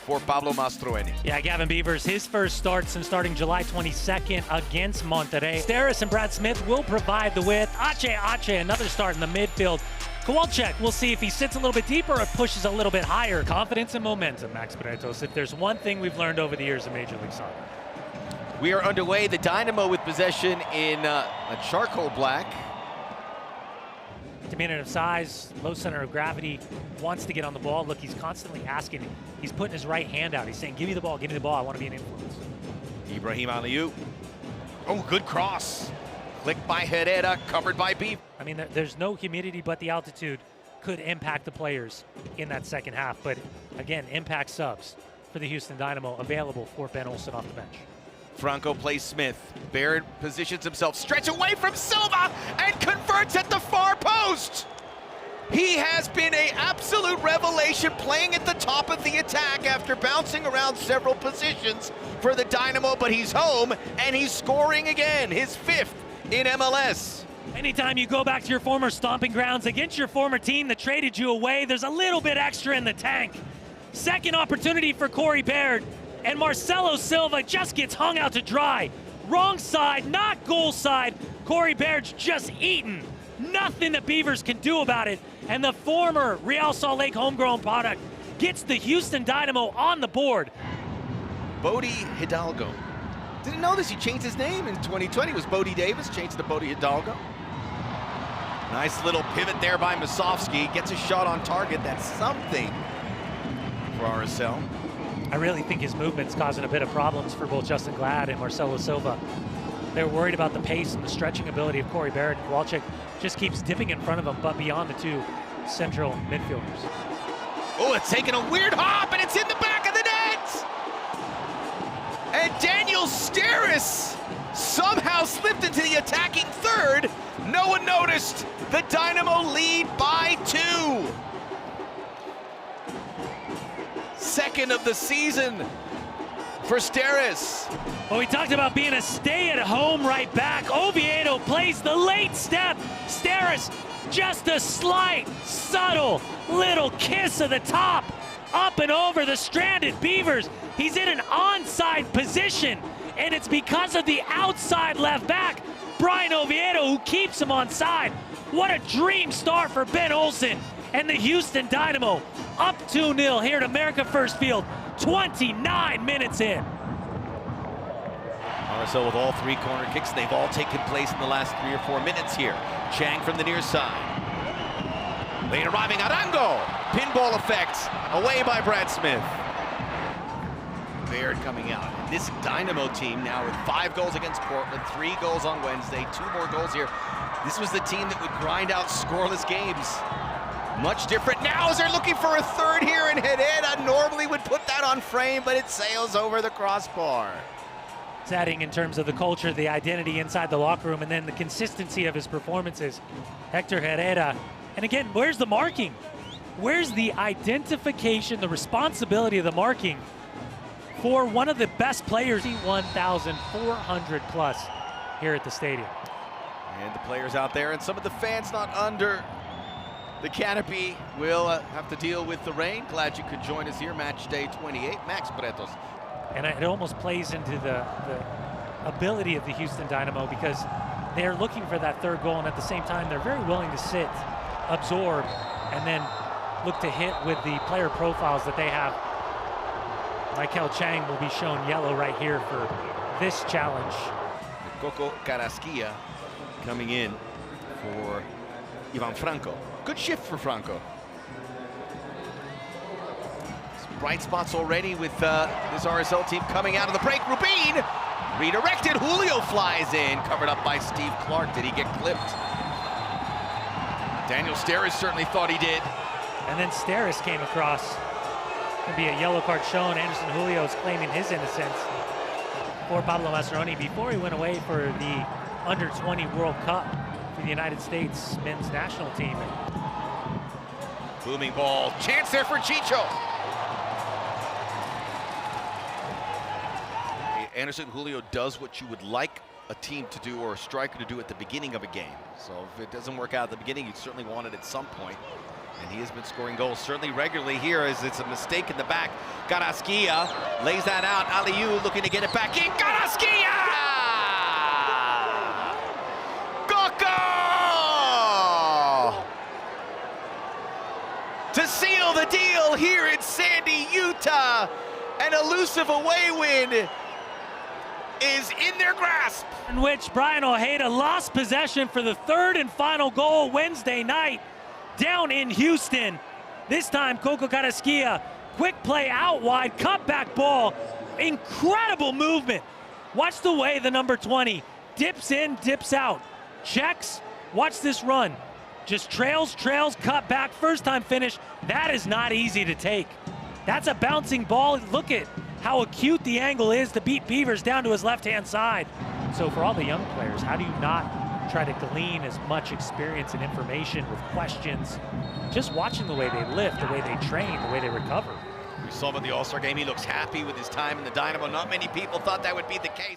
for Pablo Mastroeni. Yeah, Gavin Beavers, his first start since starting July 22nd against Monterrey. Steris and Brad Smith will provide the width. Ache, another start in the midfield. Kowalczyk, we'll see if he sits a little bit deeper or pushes a little bit higher. Confidence and momentum, Max Bretos. If there's one thing we've learned over the years in Major League Soccer. We are underway. The Dynamo with possession in a charcoal black. Diminutive size, low center of gravity, wants to get on the ball. Look, he's constantly asking. He's putting his right hand out. He's saying, give me the ball, I want to be an influence. Ibrahim Aliou. Oh, good cross. Clicked by Herrera, covered by Beef. I mean, there's no humidity, but the altitude could impact the players in that second half. But again, impact subs for the Houston Dynamo available for Ben Olsen off the bench. Franco plays Smith. Baird positions himself, stretch away from Silva, and converts at the far post. He has been an absolute revelation playing at the top of the attack after bouncing around several positions for the Dynamo, but he's home and he's scoring again, his 5th in MLS. Anytime you go back to your former stomping grounds against your former team that traded you away, there's a little bit extra in the tank. Second opportunity for Corey Baird. And Marcelo Silva just gets hung out to dry. Wrong side, not goal side. Corey Baird's just eaten. Nothing that Beavers can do about it. And the former Real Salt Lake homegrown product gets the Houston Dynamo on the board. Bodie Hidalgo. Didn't know this, he changed his name in 2020. It was Bodie Davis, changed to Bodie Hidalgo. Nice little pivot there by Masovsky. Gets a shot on target, that's something for RSL. I really think his movement's causing a bit of problems for both Justin Glad and Marcelo Silva. They're worried about the pace and the stretching ability of Corey Baird. Kowalczyk just keeps dipping in front of him, but beyond the two central midfielders. Oh, it's taking a weird hop, and it's in the back of the net! And Daniel Steris somehow slipped into the attacking third. No one noticed. The Dynamo lead by 2. Second of the season for Steris. Well, we talked about being a stay-at-home right back. Oviedo plays the late step. Steris, just a slight, subtle little kiss of the top. Up and over the stranded Beavers. He's in an onside position, and it's because of the outside left back, Brian Oviedo, who keeps him onside. What a dream start for Ben Olsen and the Houston Dynamo. Up 2-0 here at America First Field, 29 minutes in. RSL with all 3 corner kicks. They've all taken place in the last 3 or 4 minutes here. Chang from the near side. Late arriving Arango. Pinball effect. Away by Brad Smith. Baird coming out. This Dynamo team now with 5 goals against Portland, 3 goals on Wednesday, 2 more goals here. This was the team that would grind out scoreless games. Much different now as they're looking for a third here, and Herrera normally would put that on frame, but it sails over the crossbar. It's adding in terms of the culture, the identity inside the locker room, and then the consistency of his performances. Hector Herrera. And again, where's the marking? Where's the identification, the responsibility of the marking for one of the best players, 1,400 plus here at the stadium? And the players out there and some of the fans not under the canopy will have to deal with the rain. Glad you could join us here, match day 28. Max Bretos. And it almost plays into the ability of the Houston Dynamo, because they're looking for that third goal, and at the same time, they're very willing to sit, absorb, and then look to hit with the player profiles that they have. Michael Chang will be shown yellow right here for this challenge. Coco Carrasquilla coming in for Ivan Franco. Good shift for Franco. Some bright spots already with this RSL team coming out of the break. Rubin redirected. Julio flies in, covered up by Steve Clark. Did he get clipped? Daniel Steris certainly thought he did. And then Steris came across. Could be a yellow card shown. Anderson Julio is claiming his innocence for Pablo Mastroeni before he went away for the Under-20 World Cup for the United States men's national team. Booming ball, chance there for Chicho. Anderson Julio does what you would like a team to do or a striker to do at the beginning of a game. So if it doesn't work out at the beginning, you certainly want it at some point. And he has been scoring goals certainly regularly here as it's a mistake in the back. Garaskia lays that out. Aliou looking to get it back in. Garaskia! Goko! To seal the deal here in Sandy, Utah. An elusive away win is in their grasp. In which Brian Ojeda lost possession for the third and final goal Wednesday night down in Houston. This time, Coco Carrasquilla, quick play out wide, cutback ball, incredible movement. Watch the way the number 20 dips in, dips out, checks, watch this run. Just trails, cut back, first time finish. That is not easy to take. That's a bouncing ball. Look at how acute the angle is to beat Beavers down to his left-hand side. So for all the young players, how do you not try to glean as much experience and information with questions? Just watching the way they lift, the way they train, the way they recover. We saw him at the All-Star game. He looks happy with his time in the Dynamo. Not many people thought that would be the case.